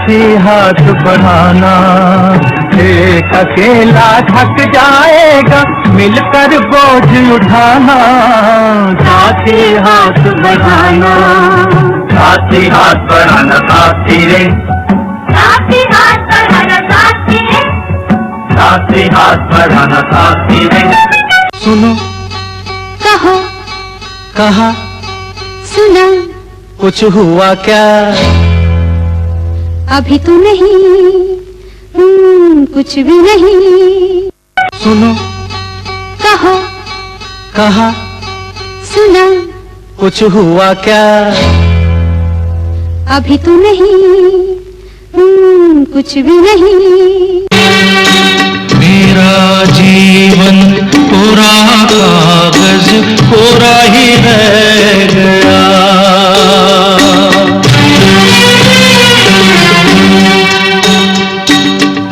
साथी हाथ बढ़ाना, एक अकेला थक जाएगा मिलकर बोझ उठाना। साथी हाथ बढ़ाना, साथी हाथ बढ़ाना साथी रे, साथी हाथ बढ़ाना साथी रे, साथी हाथ बढ़ाना साथी रे। सुनो, कहो, कहा, सुना, कुछ हुआ क्या? अभी तो नहीं, कुछ भी नहीं। सुनो, कहो, कहा, सुना, कुछ हुआ क्या? अभी तो नहीं, कुछ भी नहीं। मेरा जीवन कोरा कागज कोरा ही रह गया।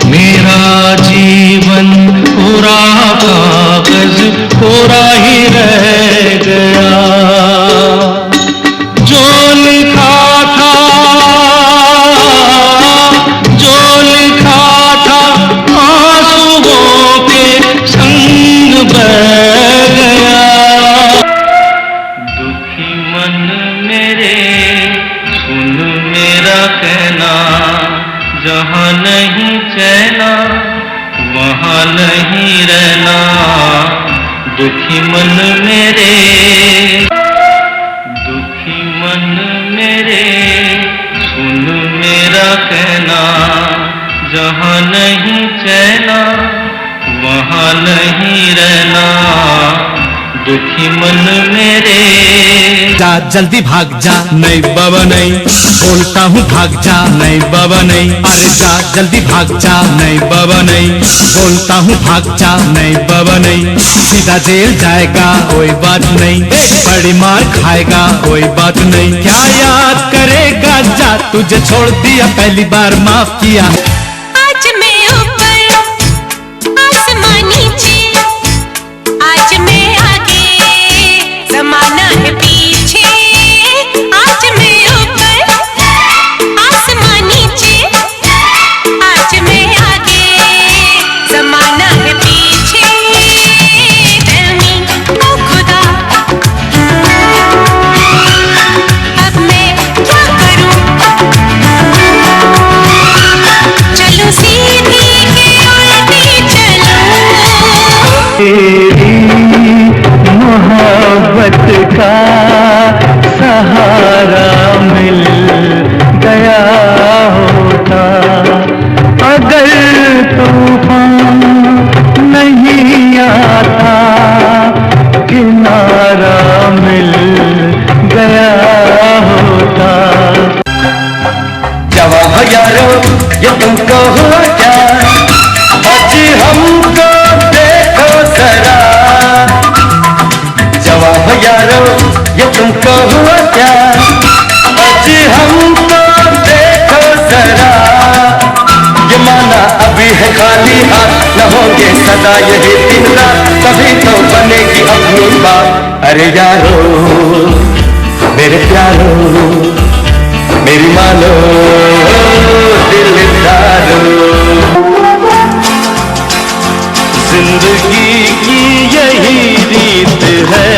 मेरा जीवन कोरा कागज कोरा ही रह गया। जो लिखा था, जो लिखा था आंसुओं के संग बह गया। दुखी मन मेरे सुन मेरा कहना, जहाँ नहीं चैना वहाँ नहीं रहना। दुखी मन मेरे, दुखी मन मेरे सुन मेरा कहना, जहाँ नहीं चैना वहाँ नहीं रहना। दुखी मन मेरे, जा जल्दी भाग जा, नहीं बाबा नहीं, बोलता हूँ भाग जा, नहीं बाबा नहीं। अरे जा जल्दी भाग जा, नहीं बाबा नहीं, बोलता हूँ भाग जा, नहीं बाबा नहीं। सीधा जेल जाएगा कोई बात नहीं, बड़ी मार खाएगा कोई बात नहीं। क्या याद करेगा, जा तुझे छोड़ दिया पहली बार माफ किया। आज मैं ऊपर आसमां नीचे, आज मैं आगे जमाना है पीछे। आज मैं ऊपर आसमां नीचे, आज मैं आगे जमाना है पीछे। Tell me, ओ खुदा, अब मैं क्या करूं? चलो सीधी के उल्टी चलो। तेरी मोहब्बत का सहारा मिल गया होता, अगर तूफान नहीं आता, किनारा मिल गया होता। जवाब यारो ये तुमको हुआ क्या, आज हमको देखो जरा। जवाब यारो ये तुमको हुआ क्या, आज हमको देखो जरा। ये माना अभी है खाली हाथ, न होंगे सदा यही दिन रात, तभी तो बनेगी अपनी बात। अरे यारो मेरे प्यारो, मेरी मानो दिलदारो। जिंदगी की यही रीत है,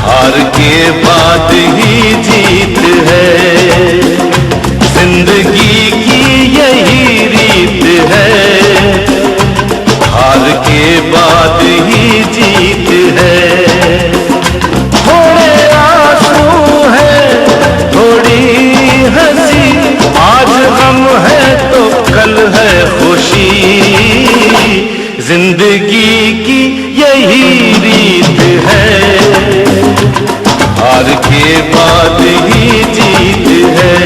हार के बाद ही जीत है। जिंदगी की यही रीत है, हार के बाद ही जीत है। थोड़े आंसू है, थोड़ी हंसी, आज गम है तो कल है खुशी। जिंदगी की यही रीत है, हार के बाद ही जीत है।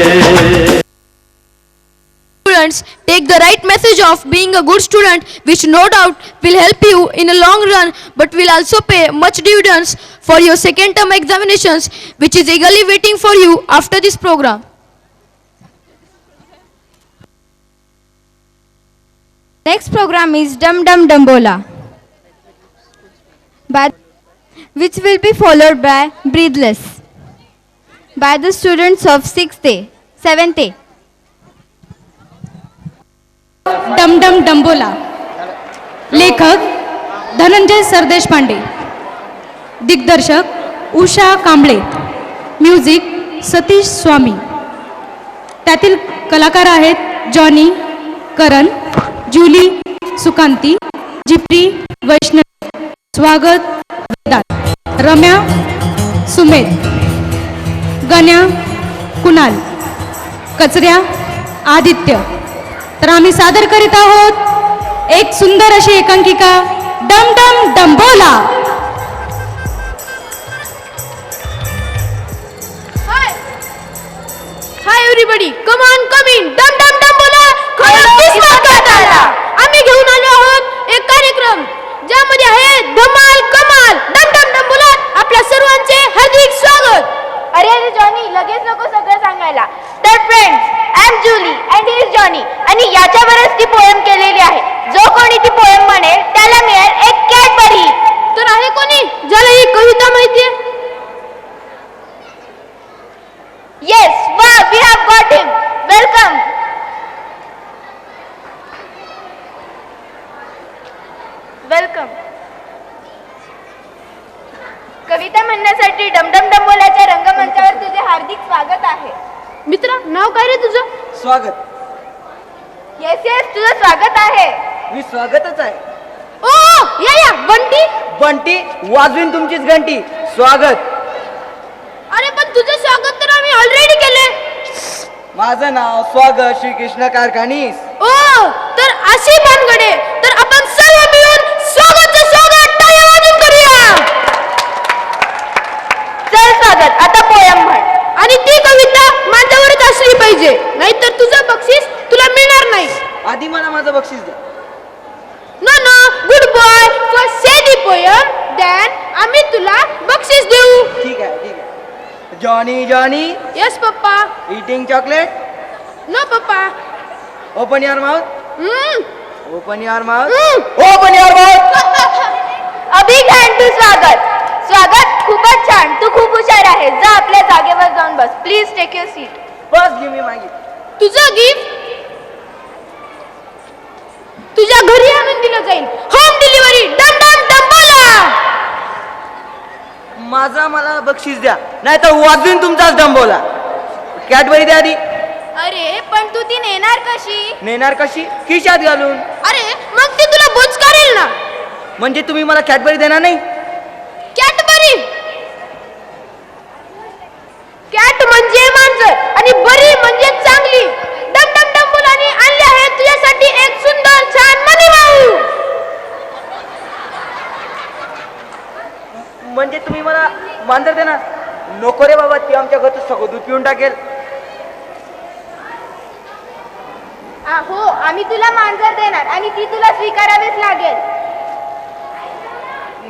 Students, take the right message of being a good student, which no doubt will help you in a long run, but will also pay much dividends for your second term examinations, which is eagerly waiting for you after this program. Next program is Dum Dum Dumbola, which will be followed by Breathless by the students of 6th A, 7th A. Dumdum Dambola. लेखक धनंजय सरदेशपांडे. दिग्दर्शक Usha Kamble. Music Satish Swami. त्यातील कलाकार आहेत Johnny, करण, जुली, सुकांती, जिप्री, वैष्णवी, स्वागत, वेदांत, रम्या, सुमेध, गण्या, कुणाल, कचऱ्या, आदित्य. तर आम्ही सादर करीत आहोत एक सुंदर अशी एकांकिका Dumdum Dambola. Hi everybody, come on come in. डम डम डम बोला. आम्ही घेऊन आलो आहोत एक कार्यक्रम ज्यामध्ये आहे धमाल कमाल. डम डम डम बोला. आपल्या सर्वांचे हार्दिक स्वागत. अरे अरे जॉनी, लगेच नको सगळं सांगायला. तर friends, I am Julie and he is Johnny. आणि याच्यावरच ती पोएम केलेली आहे. जो कोणी ती पोएम म्हणेल त्याला मिळेल एक कॅडबरी. तर आहे कोणी ज्याला ही कविता माहितीये? येस, वा, we have got him. Welcome. Welcome. Kavita म्हणण्यासाठी डमडम डंबोलाच्या रंगमंचावर तुझे हार्दिक स्वागत आहे. मित्रा, नाव काय रे तुझं? स्वागत. येस येस, तुझं स्वागत आहे. मी स्वागतच आहे. ओ या बंटी. बंटी वाजवीन तुमचीच घंटी. स्वागत. अरे पण तुझं स्वागत तर आम्ही ऑलरेडी केले. माझं नाव स्वागत श्रीकृष्ण कारखानीस. ओ तर अशी भानगडे. तर आपण सर्व मिळून स्वागतचं स्वागत टाळ्या वाजवून करूया. चल स्वागत, आता पोयम म्हण. आणि ती कविता माझ्यावरच असली पाहिजे, नाहीतर तुझं बक्षीस तुला मिळणार नाही. आधी मला माझं बक्षीस द्या. No no, good boy. First say the poem, then आम्ही तुला बक्षीस देऊ. ठीक आहे ठीक आहे. Johnny Johnny yes papa. Eating chocolate. No papa. Open your mouth. Open your mouth. Hmm. Open your mouth. अभिघान तू स्वागत. स्वागत, खूपच छान. तू खूप हुशार आहे. जा आपल्या जागेवर जाऊन बस. Please take your seat. बस गिव मी मागी. तुझं गिफ्ट तुझ्या घरी आणून दिलं जाईल. Home delivery. डम डम डंबोला. माझा मला बक्षीस द्या, नाही तर वाजवीन तुमचाच डंबोला. कॅडबरी द्या आधी. अरे पण तू ती नेणार कशी? नेणार कशी? खिशात घालून. अरे मग ते तुला बोचकारेल ना. म्हणजे तुम्ही मला कॅडबरी देणार नाही? कॅटबरी. कॅट म्हणजे मांजर आणि बरी म्हणजे चांगली. डम डम डंबोलाने आणले आहे तुझ्यासाठी एक सुंदर छान मनीमाऊ. म्हणजे तुम्ही मला मांजर देणार? नको रे बाबा, ती आमच्या घरचं सगळं दूध पिऊन टाकेल. हो, आम्ही तुला मांजर देणार आणि ती तुला स्वीकारावीच लागेल.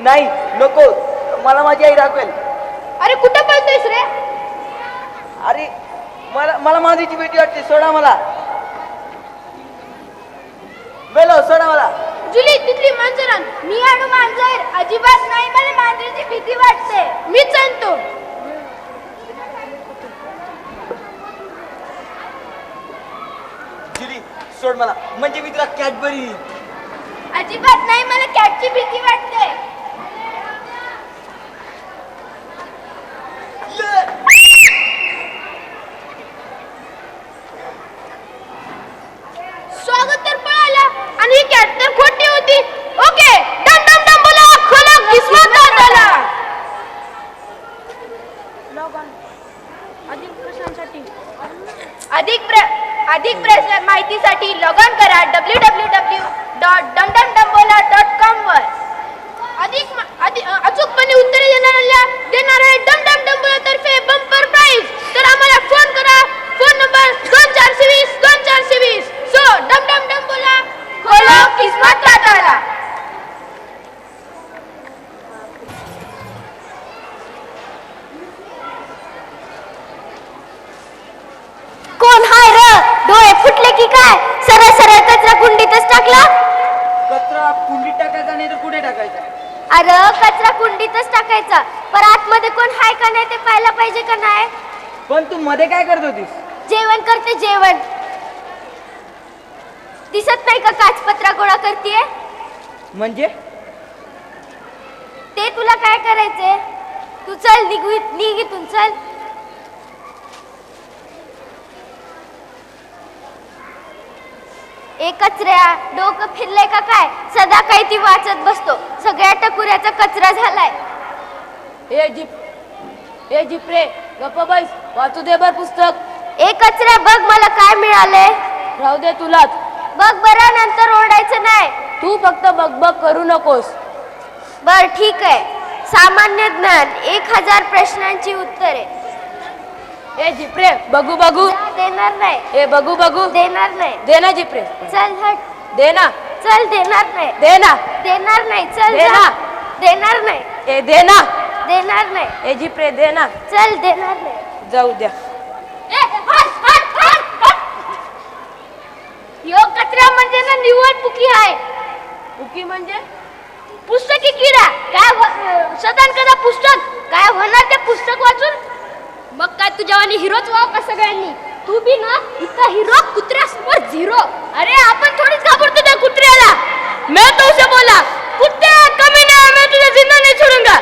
नाही नको, मला माझी आई राखवेल. अरे कुठं पळतोयस रे? अरे मला मला माझीची भीती वाटते. सोडा मला. बेलो सोडा मला. जुली, तिथली मांजर आण. मी आणू मांजर? अजिबात नाही, मला मांजरीची भीती वाटते. मीच आणतो. जुली सोड मला, म्हणजे मी तुला कॅडबरी. अजिबात नाही, मला कॅटची भीती वाटते. स्वागत तर पळाला आणि ही कॅट तर खोटी होती. ओके, डम डम डम बोला. खोला किस्मत दादाला. अधिक प्रश्न माहितीसाठी लॉग ऑन करा www.dumdumdumbola.com वर. अचूकपणे उत्तरे देणाऱ्या डम डम डंबोला तर्फे बंपर प्राइज. तर आम्हाला फोन करा. Phone number 2420 2420. सो डम डम डंबोला, खोलो किस्मत दादाला. कोण हाय र? डोळे फुटले की काय? सरळ सरळ कचरा कुंडीतच टाकला. कचरा कुंडीत टाकायचा नाही तर कुठे टाकायचा? अरे कचरा कुंडीतच टाकायचा, पण आतमध्ये कोण हाय का नाही ते पाहायला पाहिजे का नाही? पण तू मध्ये काय करत होतीस? जेवण करते जेवण. दिसत नाही का काचपत्रा गोळा करतेय? म्हणजे ते तुला काय करायचंय? तू चल निघ इथून चल. ए कचऱ्या, डोकं फिरलंय का काय? सदा काही ती वाचत बसतो. सगळ्या टकुऱ्याचा कचरा झालाय. ए जीप रे, गप्प बैस, वाचू दे बर पुस्तक. ए कचऱ्या, बघ मला काय मिळालंय. राहू दे तुलाच. बघ बरं, नंतर ओरडायचं नाही. तू फक्त बघ करू नकोस. बर ठीक आहे. सामान्य ज्ञान 1000 प्रश्नांची उत्तरे. ए जीप रे, बघू. जा, देणार नाही. ए बघू. देणार नाही. दे ना जीप रे. चल हट. दे ना. चल, देणार नाही. दे ना. देणार नाही. चल दे जा. ना. देणार नाही. ए दे ना. देणार नाही. ए जीप रे, दे ना. चल, देणार नाही. जाऊ द्या. ए, हट. यो कचरा म्हणजे ना निव्वळ पुकी आहे. उकी म्हणजे पुस्तकी किडा. सदान कदा पुस्तक काय होणार ते पुस्तक वाचून? मग काय तुझ्या आणि हिरोच व्हाव का सगळ्यांनी? तू बी ना इथं हिरो, कुत्र्यासमोर झिरो. अरे आपण थोडीच घाबरतो त्या कुत्र्याला. मैं तो उसे बोला, कुत्ते कमी नहीं, मैं तुझे जिंदा नहीं छोड़ूंगा.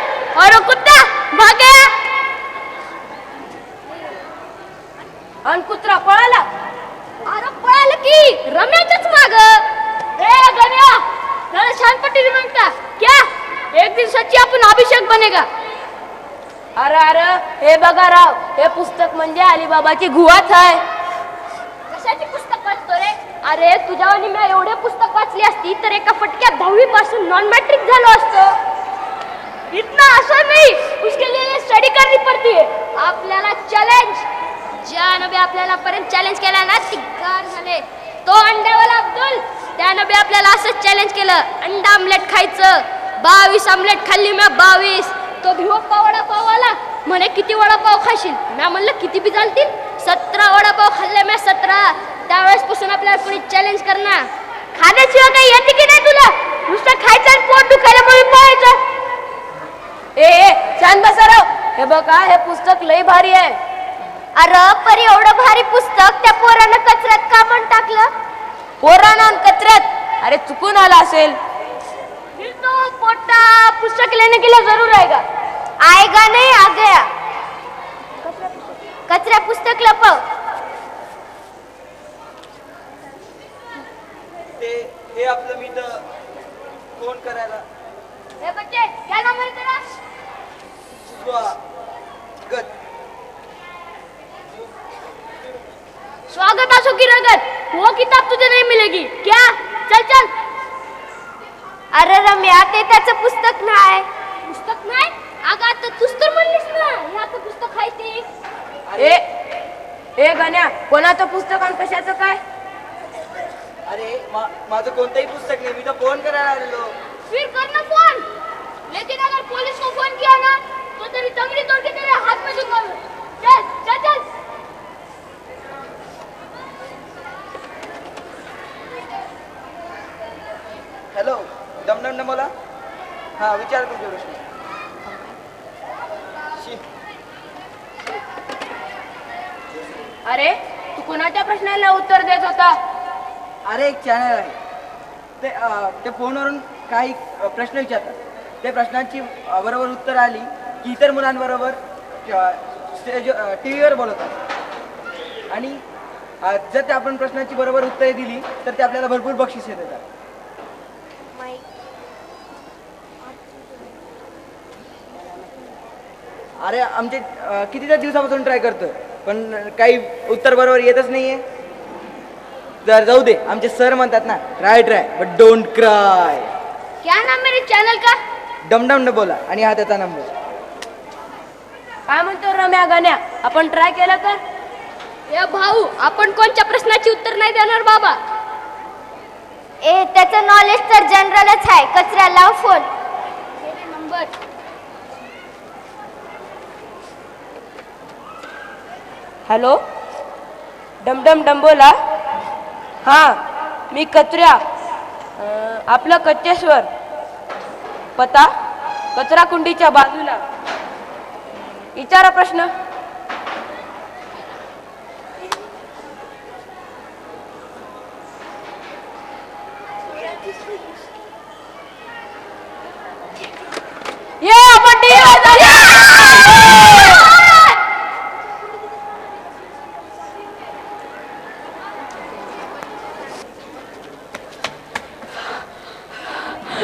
अरे कुत्ता भाग गया. आणि कुत्रा पळाला. अरे पळालं की रम्याच्याच माग. ए गण्या, जरा शांतपट्टी म्हणता क्या? एक दिन सच्ची आपण अभिषेक बनेगा. अरे हे बघा राव, हे पुस्तक म्हणजे अलीबाबाची गुहाच आहे. कशाची पुस्तक वाचतो रे? अरे तुझ्यावानी मी एवढे पुस्तक वाचली असती तर एका फटक्यात 10वी पासून नॉन मॅट्रिक झालो असतो. इतना असं नाही, उसके लिए स्टडी करनी पड़ती है. आपल्याला चॅलेंज, ज्यानं बी आपल्याला पर्यंत चॅलेंज केला ना ती गार झाले. तो अंड्यावाला अब्दुल, त्यानं बी आपल्याला असंच चॅलेंज केलं, अंडा आमलेट खायचं. 22 आमलेट खाल्ली मी 22. तो भिवप्पा वडापाव आला, म्हणे किती वडापाव खाशील? मी म्हणलं किती बी चालतील. 17 वडापाव खाल्ले मी 17. त्यावेळेस पासून आपल्याला कोणी चॅलेंज करणार. खाण्याशिवाय काही येते की नाही तुला? नुसतं खायचं आणि पोट दुखायला म्हणून पळायचं. ए शांत बसा राव. हे बघा, हे पुस्तक लई भारी आहे. अरे पर एवढं भारी पुस्तक त्या पोरानं कचऱ्यात का पण टाकलं? पोरानं आणि कचऱ्यात. अरे चुकून आला असेल. तो पोटा पुस्तक लेने के लिए जरूर आएगा. आएगा नहीं, आ गया. कचरा पुस्तक लपव. हे आपलं मी तर फोन करायला ए बच्चे, क्या नाम है तेरा? स्वागत. स्वागत असो की रगत, वो किताब तुझे नहीं मिलेगी. क्या? चल. अरे रम्या, ते त्याचं पुस्तक नाही. पुस्तक नाही? अगं आता तूच तर म्हणलीस ना हे आता पुस्तक आहे ते. ए गण्या, कोणाचं पुस्तक आणि कशाचं काय? अरे माझं कोणतंही पुस्तक नाही, मी तर फोन करायला आलेलो. फिर करना फोन. लेकिन अगर पुलिस को फोन किया ना तो तेरी तंगड़ी तोड़ के तेरे हाथ में दूंगा. चल. हॅलो, दमदम बोला. हा, विचार तुमच्या प्रश्न. अरे तू कोणाच्या प्रश्नाला उत्तर देत होता? अरे एक चॅनल आहे ते फोनवरून काही प्रश्न विचारतात. त्या प्रश्नांची बरोबर उत्तर आली की इतर मुलांबरोबर टीव्हीवर बोलवतात. आणि जर ते आपण प्रश्नांची बरोबर उत्तरे दिली तर ते आपल्याला भरपूर बक्षिसे देतात. अरे आमचे कितीतरी दिवसापासून ट्राय करतोय पण काही उत्तर बरोबर येतच नाहीये. जर जाऊ दे, आमचे सर म्हणतात ना, ट्राय बट डोंट क्राय. क्या नाम मेरे चॅनल का? डमडम बोला. आणि हा त्याचा नंबर. काय म्हणतो रम्या गण्या, आपण ट्राय केलं तर? ए भाऊ, आपण कोणत्या प्रश्नाची उत्तर नाही देणार बाबा. ए त्याचं नॉलेज तर जनरलच आहे. कचरा लाव फोन. नंबर. हॅलो, डमडम बोला. हां, मी कचऱ्या, आपलं कच्चेश्वर. पता कचरा कुंडीच्या बाजूला. विचारा प्रश्न.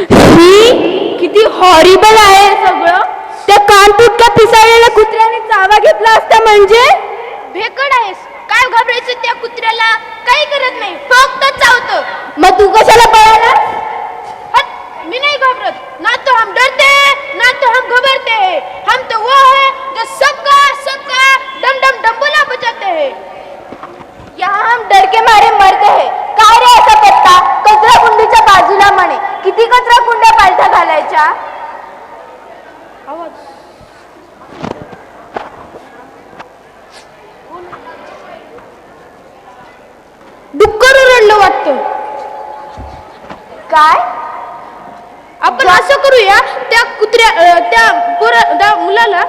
ही किती हॉरिबल आहे हे सगळं. त्या कानपुटक्या पिसाळलेल्या कुत्र्याने चावा घेतला असता म्हणजे. भेकड आहेस, काय घाबरायचं त्या कुत्र्याला? काही करत नाही, फक्त चावतो. मग तू कशाला पळाला? मी नहीं घबरात, ना तो हम डरते हैं ना तो हम घबरते हैं. हम तो वो है जो सबका सबका डम डम डम्बोला बजाते हैं. यहाँ हम डर के मारे मरते हैं. काय रे असा पत्ता? कचरा कुंडीच्या बाजूला म्हणे. किती कचरा कुंड्या पालथा घालायच्या? डुक्कर रडलं वाटतं. काय? आपण असं करूया, त्या त्या मुलाला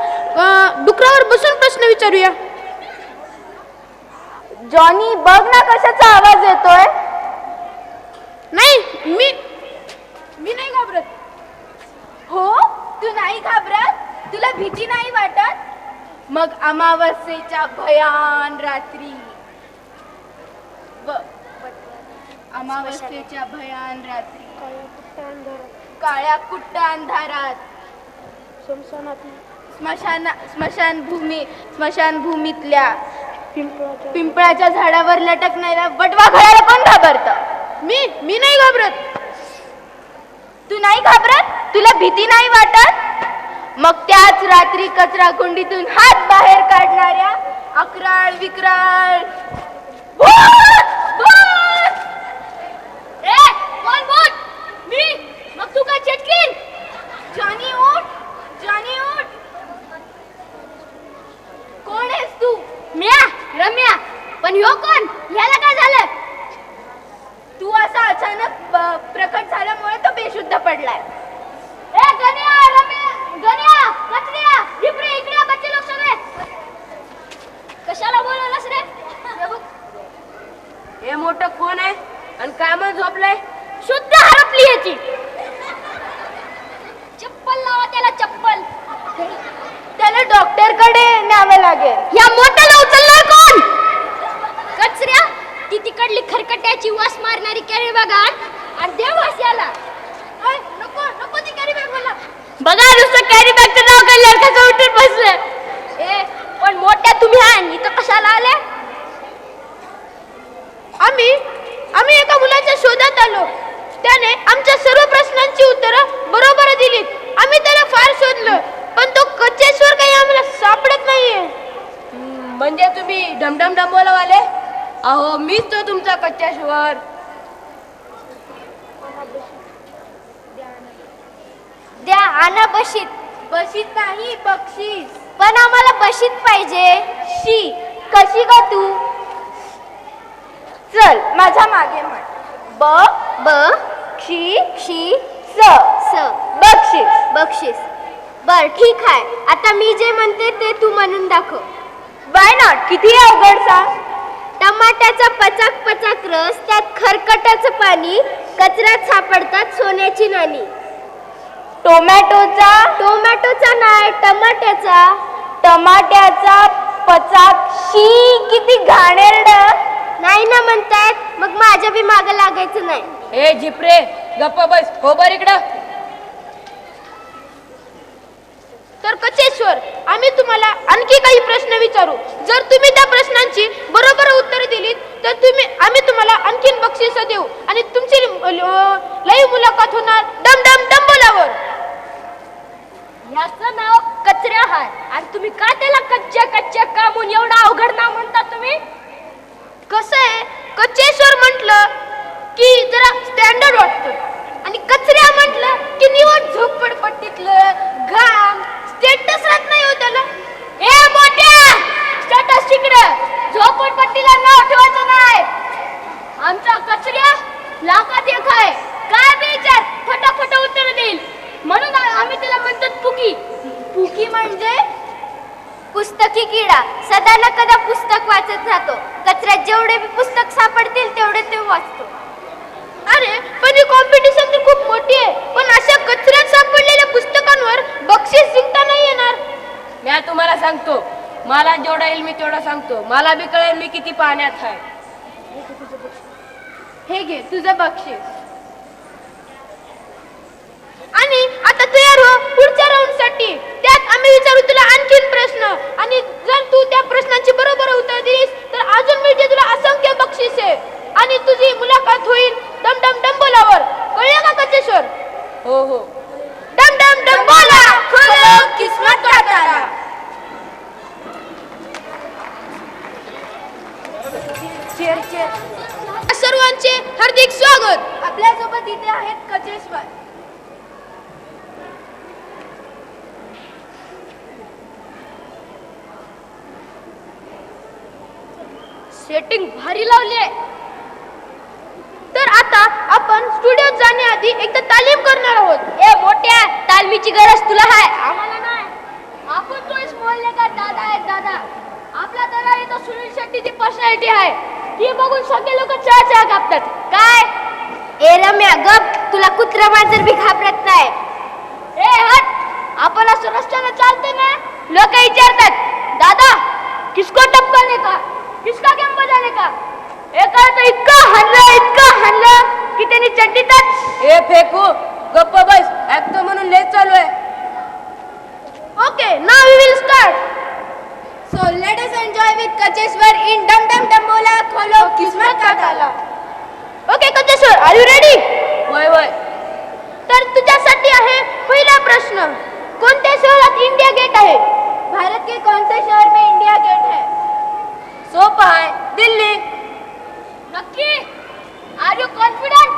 डुकरावर बसून प्रश्न विचारूया. जॉनी बघ ना कशाचा आवाज येतोय. नाही, मी नाही घाबरत. हो, तू नाही घाबरत? तुला भीती नाही वाटत? मग अमावस्येच्या भयान रात्री अमावस्येच्या भयान रात्री काळ्या कुट्ट अंधारात स्मशानभूमीतल्या पिंपळाच्या झाडावर लटकणाऱ्या वटवा घराला कोण घाबरतं? मी नाही घाबरत. तू नाही घाबरत? तुला भीती नाही वाटत? मग त्याच रात्री कचरा कुंडीतून हात बाहेर काढणाऱ्या अकराळ विक्राळ मी मग तू काय चटकीन? जॉनी उठ, जॉनी उठ. कोण आहेस तू? रम्या. पण ह्यो कोण? ह्याला काय झालं? तू असा अचानक प्रकट झाल्यामुळे तो बेशुद्ध पडलाय. ए गण्या, रम्या, गण्या, कचऱ्या, इकडे इकडे बच्चे लोक सगळे. कशाला बोलवलंस रे? हे मोठं कोण आहे आणि काय मग झोपलंय? शुद्ध हरपली याची. चप्पल लावा त्याला, चप्पल. त्याला डॉक्टरकडे न्यावं लागेल. या मोठ्याला उचलणार कोण? कचऱ्या, ती तिकडली खरकट्याची वास मारणारी कॅरी बॅग आणि देव वास याला. नको नको ती कॅरी बॅग मला. बघा नुसतं कॅरी बॅगचं नाव काढल्यावर कसं उठून बसलं. ए पण मोठ्या तुम्ही आहे इथं कशाला आले? आम्ही एका मुलाच्या शोधात आलो. त्याने आमच्या सर्व प्रश्नांची उत्तरं बरोबर दिलीत. आम्ही त्याला फार शोधलं, पण तो कच्चेश्वर काही आम्हाला सापडत नाहीये. म्हणजे तुम्ही ढमढम डंबोलावाले? अहो मीच तो तुमचा कच्चेश्वर. द्या आणा बशीत. बशीत नाही, बक्षीस. पण आम्हाला बशीत पाहिजे. शी कशी का तू? चल माझ्या मागे म्हण. ब शी शी स स बक्षीस. बक्षीस. बर ठीक आहे. आता मी जे म्हणते ते तू म्हणून दाखव. Why not? किती अवघड सांग. टमाट्याचा पचाक पचाक रस, त्यात खरकटाचं पाणी, कचऱ्यात सापडतात सोन्याची नाणी. टोमॅटोचा नाही, टमाट्याचा. टमाट्याचा पचाक. शी किती घाणेरड. नाही ना म्हणतायत, मग माझ्या बी मागं लागायचं नाही. ए झिपरे गप्प बस. हो बर इकडं. तर कचेश्वर, आम्ही तुम्हाला आणखी काही प्रश्न विचारू. जर तुम्ही त्या प्रश्नांची बरोबर उत्तरे दिलीत तर आम्ही तुम्हाला आणखीन बक्षीस देऊ आणि तुमची लाईव्ह मुलाखत होणार डम डम डंबोलावर. याचं नाव कचऱ्या आहे आणि तुम्ही का त्याला कच्च्या कामून एवढा अवघड नाव म्हणता तुम्ही? कसं आहे, कच्चेश्वर म्हटलं की जरा स्टँडर्ड वाटतं आणि कचऱ्या म्हटलं की निवड झोपडपट्टीतलं घाम स्टेटस राहत नाही हो त्याला. ए मोठ्या, स्टेटस तिकडं, झोपडपट्टीला नाव ठेवायचं नाही. आमचा कचऱ्या लाखात एक आहे. काय बी विचार फटाफट उत्तर देईल. म्हणून आम्ही त्याला म्हणतात पुकी. पुकी म्हणजे? पुस्तकी किडा. सदा न कदा पुस्तक वाचत राहतो. कचऱ्यात जेवढे बी पुस्तक सापडतील तेवढे ते वाचतो. अरे पण ही कॉम्पिटिशन तर खूप मोठी आहे. पण अशा कचऱ्यात सापडलेल्या पुस्तकांवर बक्षीस जिंकता नाही येणार. मी तुम्हाला सांगतो, मला जेवढा येईल मी तेवढा सांगतो. मला बी कळेल मी किती पाण्यात आहे. हे घे तुझं बक्षीस. आणि आता तयार हो पुढच्या राऊंडसाठी. त्यात आम्ही विचारू तुला आणखीन प्रश्न आणि जर तू त्या प्रश्नांची बरोबर उत्तर दिलीस तर अजून मिळते तुला असंख्य बक्षिसे आणि तुझी मुलाखत होईल डम डम डंबोलावर. कळलं का कचेश्वर? हो हो. डम डम डंबोला खोलो किस्मत का ताला. सर्वांचे हार्दिक स्वागत. आपल्यासोबत इथे आहेत कचेश्वर. सेटिंग भारी लावली आहे. तर आता आपण स्टुडिओत जाण्याआधी एकदा तालीम करणार आहोत. ए मोठ्या, तालमीची गरज तुला आहे, आम्हाला नाही. आपण तो इस मोहल्ले का दादा आहे दादा. आपला दादा इथं सुनील शेट्टीची पर्सनॅलिटी आहे. ती बघून सगळे लोक चहा कापतात. काय ए रम्या गप, तुला कुत्रा मांजर भी घाबरत नाही. ए हट, आपण असं रस्त्याने चालते ना, लोक विचारतात दादा किसको टप्पल ने का, किसका गेम बजाने का. एका तर इतकं हाणलं की त्यांनी चड्डीतच. ए फेकू गप्प बस, ऍक्टर म्हणून लेट चालू आहे. Okay, now we will start. So let us enjoy with Kacheshwar in डम डम डंबोला खोलो किस्मत का ताला. Okay Kacheshwar, are you ready? वय वय. तर तुझ्यासाठी आहे पहिला प्रश्न. कोणत्या शहरात इंडिया गेट आहे? भारत के कौन से शहर में इंडिया गेट है? सोपा आहे, दिल्ली. नक्की? Are you confident?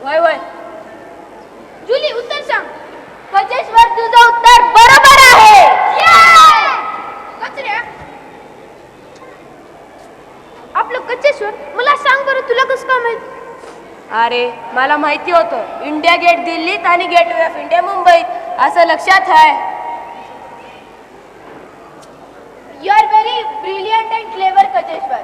वय वय. जुली उत्तर सांग. कचेश्वर तुझं उत्तर बरोबर आहे. कचऱ्या आपलं कचेश्वर, मला सांग बरं तुला कसं काय माहित? अरे मला माहिती होतं, इंडिया गेट दिल्लीत आणि गेटवे ऑफ इंडिया मुंबईत, असं लक्षात आहे. You are very brilliant and clever Kacheshwar.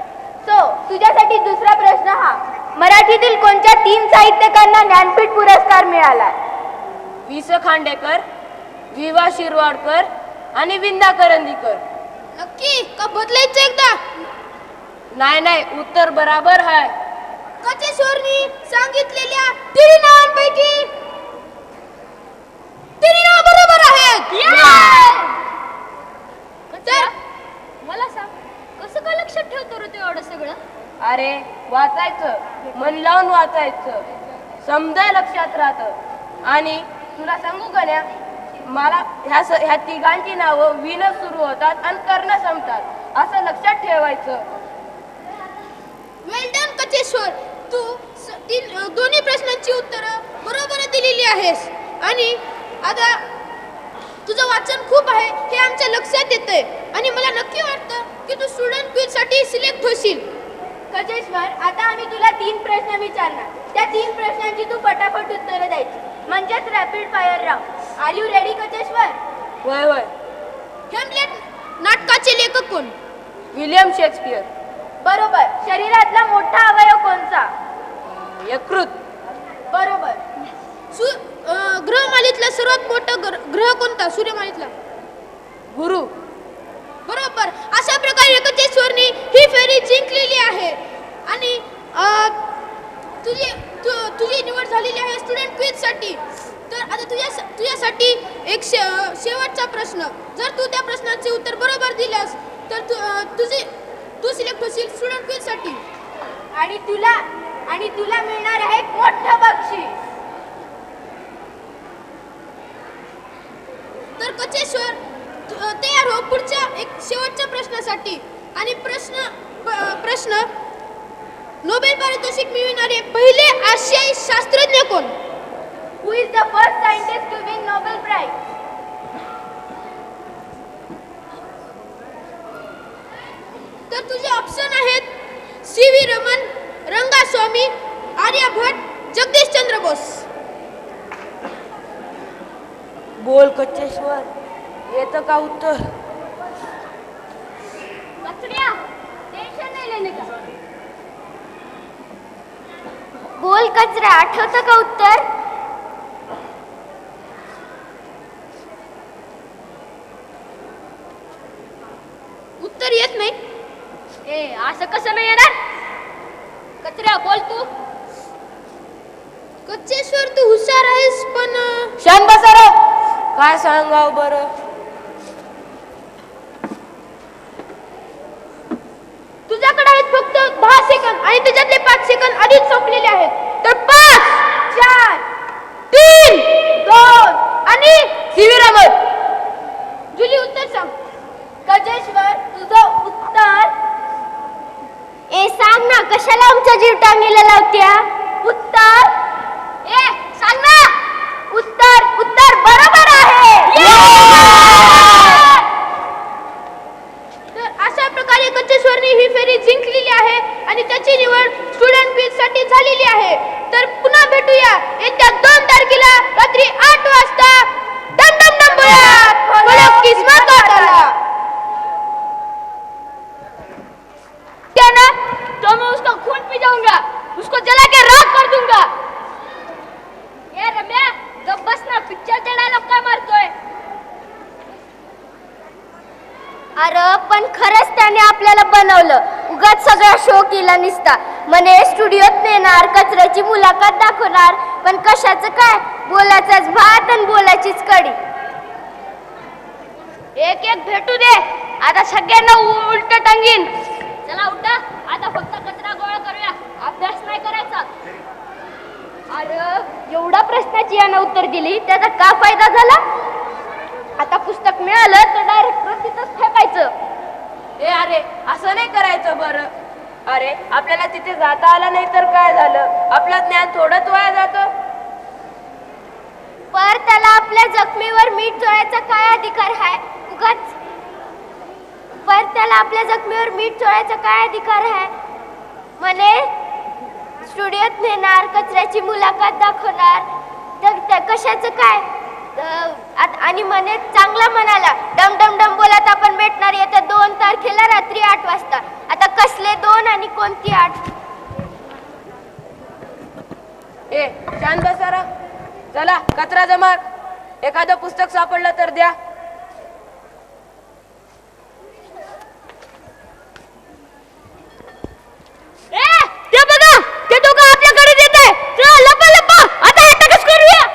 So तुझ्यासाठी दुसरा प्रश्न हा. मराठीतील कोणत्या 3 साहित्यकांना ज्ञानपीठ पुरस्कार मिळाला? वि स खांडेकर, वि वा शिरवाडकर आणि विंदा करंदीकर. नक्की का बदलायचं एकदा? नाही नाही, उत्तर बराबर आहे. कचेश्वरनी सांगितलेल्या 3 नावांपैकी 3 नाव बरोबर आहेत. तर मला सांग, कसं काय लक्षात ठेवतो रे तू एवढं सगळं? अरे वाचायचं, मन लावून वाचायचं, समजा लक्षात राहतं. आणि तुला सांगू का न्या, मला ह्या तिघांची नावं विन सुरू होतात आणि कर्ण संपतात, असं लक्षात ठेवायचं. वेल डन कचेश्वर, तू दोन्ही प्रश्नांची उत्तरं बरोबर दिलेली आहेस आणि आता तुझं वाचन खूप आहे हे आमच्या लक्षात येतंय आणि मला नक्की वाटतं की तू स्टुडंट क्विज साठी सिलेक्ट होशील. कचेश्वर, आता आम्ही तुला 3 प्रश्न विचारणार. त्या 3 प्रश्नांची तू फटाफट उत्तरं द्यायची, म्हणजेच rapid fire round. Are you ready Kacheshwar? वय वय. हेमलेट नाटकाचे लेखक कोण? William Shakespeare. बरोबर. शरीरातला मोठा अवयव कोणता? यकृत. बरोबर. ग्रहमालेतला सर्वात मोठा ग्रह कोणता? सूर्यमालेतला? गुरु. बरोबर. अशा प्रकारे कचेश्वरनी ही फेरी जिंकलेली आहे आणि तुझी निवड झालेली आहे स्टुडंट क्विज साठी. तर आता तुझ्यासाठी एक शेवटचा प्रश्न. जर तू त्या प्रश्नाचे उत्तर बरोबर दिलंस तर तू सिलेक्ट होशील स्टुडंट क्विज साठी आणि तुला मिळणार आहे मोठं बक्षीस. तर कचेश्वर तयार हो पुढच्या एक शेवटच्या प्रश्नासाठी. आणि प्रश्न नोबेल पारितोषिक मिळविणारे पहिले आशियाई शास्त्रज्ञ कोण? Who is the first scientist to win Nobel prize? तर तुझे ऑप्शन आहेत सी.व्ही. रमन, रंगास्वामी, आर्यभट्ट, जगदीश चंद्र बोस. बोल कचेश्वर, येतं का उत्तर? कचऱ्या, टेन्शन नाही लेने का. बोल कचरा, आठवतं का उत्तर? उत्तर येत नाही. ए असं कसं नाही येणार? कचऱ्या बोल तू. कच्चेश्वर तू हुशार आहेस पण शांत बसा रे. काय सांगाव बरं. तुझ्याकडे आहेत फक्त 10 सेकंद आणि त्याच्यातले 5 सेकंद आधीच संपलेले आहेत. तर 5 4 3 2 आणि शिवीरामत. जुली उत्तर सांग. कजेश्वर तुझं उत्तर. ए सांग ना, कशाला आमचा जीव टांगेला लावत्या. उत्तर ए सांग ना. उत्तर उत्तर बरोबर आहे. तर अशा प्रकारे कच्चेश्वरने ही फेरी जिंकलेली आहे आणि त्याची निवड स्टुडंट क्विज साठी झालेली आहे. तर पुन्हा भेटूया येत्या 2 तारखेला रात्री 8 वाजता. डम डम डम बोला किस्मत वाला. क्या ना, तो मैं उसका खून पी जाऊंगा, उसको जला के राख कर दूंगा. ये रम्या गप बस ना, पिक्चरचा डायलॉग काय मारतोय. अरे पण खरंच त्याने आपल्याला बनवलं. उगाच सगळा शो केला निसता. म्हणे स्टुडिओत नेणार, कचऱ्याची मुलाखत दाखवणार, पण कशाचं काय, बोलायचाच भात आणि बोलायचीच कडी. एक एक भेटू दे, आता सगळ्यांना उलट टांगीन. चला उठा, आता फक्त कचरा गोळा करूया, अभ्यास नाही करायचा. अरे एवढा प्रश्नाची यानं उत्तर दिली, त्याचा का फायदा झाला. आता पुस्तक मिळालं तर डायरेक्ट प्रतीतच फेकायचं. ए अरे असं नाही करायचं बरं. अरे आपल्याला तिथे जाता आलं नाही तर काय झालं, आपलं ज्ञान थोडंच वाया जातं. पर त्याला आपल्या जखमीवर मीठ चोळायचा काय अधिकार आहे. उगाच पर त्याला आपल्या जखमीवर मीठ चोळायचा काय अधिकार आहे. म्हणे स्टुडिओत नेणार, कचऱ्याची मुलाखत दाखवणार, तर कशाचं काय. आणि म्हणे चांगला म्हणाला, डम डम डम बोलात आपण भेटणार येत्या 2 तारखेला रात्री 8 वाजता. आता कसले 2 आणि कोणती 8. ए शांत बसा रा. चला कचरा जमा. एखादं पुस्तक सापडलं तर द्या. ते बघा, ते दोघं आपल्याकडे येत आहे. चला लपा लपा, आता अटॅकच करूया.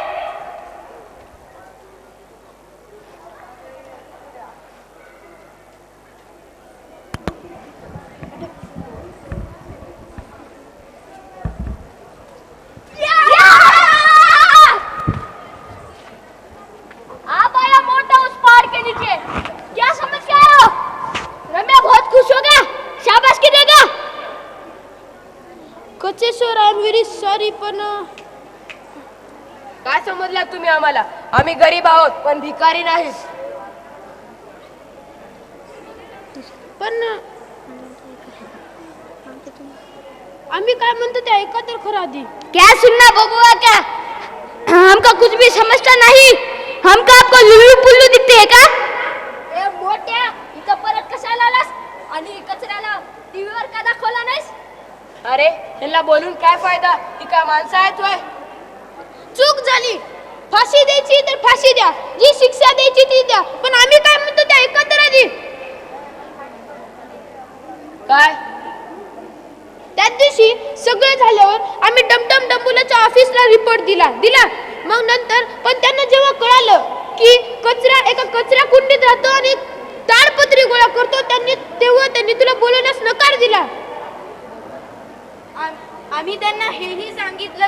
आप आया मोटा उस पहाड़ के नीचे. क्या समझ के आए हो. रम्या बहुत खुश हो गया, शाबाश देगा. कच्चेश्वर आय एम व्हेरी सॉरी पण काय समजलात तुम्ही आम्हाला. आम्ही गरीब आहोत पण भिकारी नाही. पण आम्ही काय म्हणतो ते ऐका तर खरं आधी. क्या सुनना बबुआ, क्या हमका कुछ भी समझता नहीं. हमका आपको लुल्लू पुल्लू दिखते है का. ए मोठ्या, इथं परत कशाला आलास आणि कचऱ्याला टीव्हीवर का दाखवला नाहीस. अरे यांना बोलून काय फायदा, ती काय माणसं आहेत वय. चूक झाली. फाशी द्यायची तर फाशी द्या, जी शिक्षा द्यायची ती द्या, पण आम्ही काय म्हणतो ते ऐका तर आधी. काय त्याच दिवशी सगळं झाल्यावर आम्ही डमडम डंबुलाच्या ऑफिसला रिपोर्ट दिला. मग नंतर पण त्यांना जेव्हा कळालं की कचरा एका कचरा कुंडीत राहतो आणि ताडपत्री गोळा करतो, तेव्हा त्यांनी तुला बोलवण्यास नकार दिला. आम्ही त्यांना हेही सांगितलं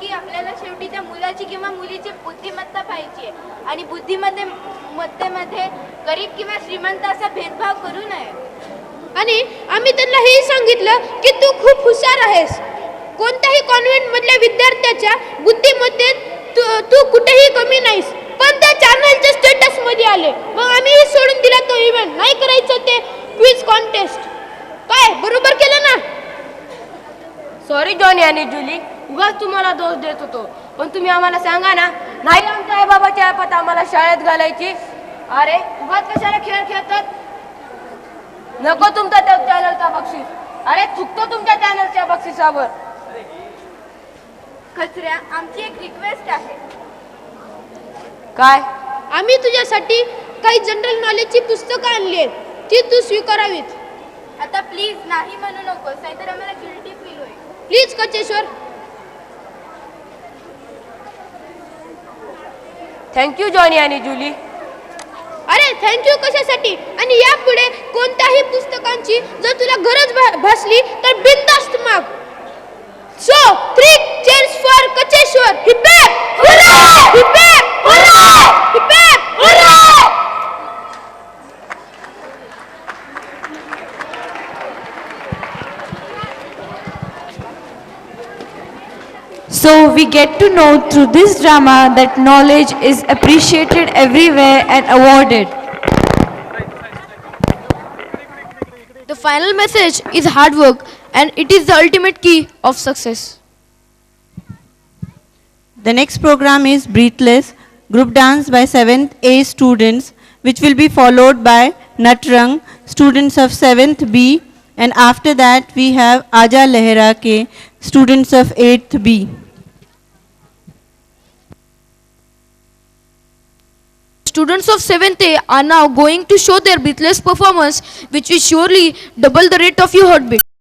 की आपल्याला शेवटी त्या मुलाची किंवा मुलीची बुद्धिमत्ता पाहिजे आणि बुद्धिमत्तेमध्ये गरीब किंवा श्रीमंत असा भेदभाव करू नये. आणि आम्ही त्यांना हेही सांगितलं की तू खूप हुशार आहेस. कोणत्याही कॉन्व्हेंट मधल्या विद्यार्थ्याच्या बुद्धिमत्तेत तू कुठेही कमी नाहीस. पण त्या चॅनलच्या स्टेटस मध्ये आले, मग आम्हीही सोडून दिला तो इव्हेंट. नाही करायचं ते क्विज कॉन्टेस्ट. काय बरोबर केलं ना. सॉरी जॉनी आणि जुली, उगाच तुम्हाला दोष देत होतो. पण तुम्ही आम्हाला सांगा ना, नाही आमच्या आई बाबाची ऐपत आम्हाला शाळेत घालायची. अरे उगाच कशाला खेळ खेळतात. नको तुमचा त्या चॅनलचा बक्षीस. अरे चुकतो तुमच्या चॅनलच्या बक्षिसावर. कचऱ्या, आमची एक रिक्वेस्ट आहे. काय. आम्ही तुझ्यासाठी काही जनरल नॉलेजची पुस्तकं आणली आहेत, ती तू स्वीकारावीत. आता प्लीज नाही म्हणू नकोस, नाहीतर आम्हाला गिल्टी फील होईल. प्लीज कचेश्वर. थँक्यू जॉनी आणि जुली. अरे थँक्यू कशासाठी? आणि यापुढे कोणत्याही पुस्तकांची जर तुला गरज भासली तर बिनधास्त माग. So 3 cheers for Kacheshwar. Hip hip hurray! Hip hip hurray! Hip hip hurray! So we get to know through this drama that knowledge is appreciated everywhere and awarded. The final message is hard work, and it is the ultimate key of success. The next program is Breathless, group dance by 7th A students, which will be followed by Natrang, students of 7th B, and after that we have Aja Lehra Ke, students of 8th B. Students of 7th A are now going to show their breathless performance, which will surely double the rate of your heartbeat.